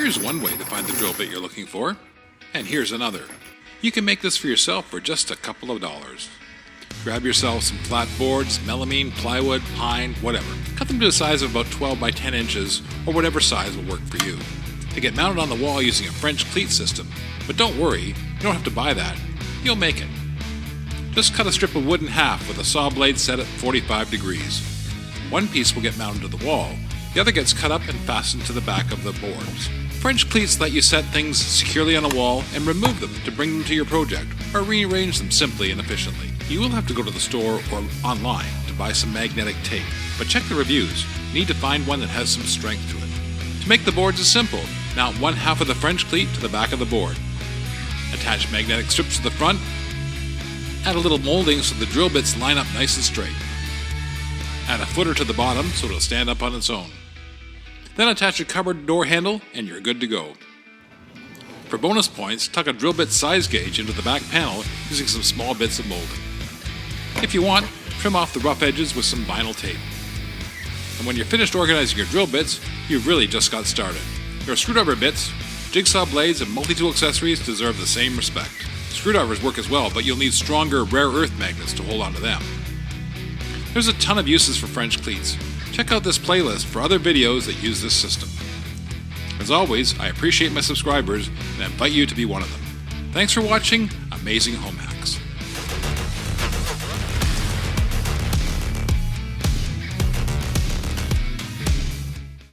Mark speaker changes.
Speaker 1: Here's one way to find the drill bit you're looking for, and here's another. You can make this for yourself for just a couple of dollars. Grab yourself some flat boards, melamine, plywood, pine, whatever. Cut them to a size of about 12 by 10 inches, or whatever size will work for you. They get mounted on the wall using a French Cleat system, but don't worry, you don't have to buy that. You'll make it. Just cut a strip of wood in half with a saw blade set at 45 degrees. One piece will get mounted to the wall, the other gets cut up and fastened to the back of the boards. French Cleats let you set things securely on a wall and remove them to bring them to your project, or rearrange them simply and efficiently. You will have to go to the store or online to buy some magnetic tape, but check the reviews. You need to find one that has some strength to it. To make the boards is simple. Mount one half of the French Cleat to the back of the board. Attach magnetic strips to the front. Add a little molding so the drill bits line up nice and straight. Add a footer to the bottom so it'll stand up on its own. Then attach a cupboard door handle and you're good to go. For bonus points, tuck a drill bit size gauge into the back panel using some small bits of molding. If you want, trim off the rough edges with some vinyl tape. And when you're finished organizing your drill bits, you've really just got started. Your screwdriver bits, jigsaw blades, and multi-tool accessories deserve the same respect. Screwdrivers work as well, but you'll need stronger rare earth magnets to hold onto them. There's a ton of uses for French Cleats. Check out this playlist for other videos that use this system. As always, I appreciate my subscribers and invite you to be one of them. Thanks for watching Amazing Home Hacks.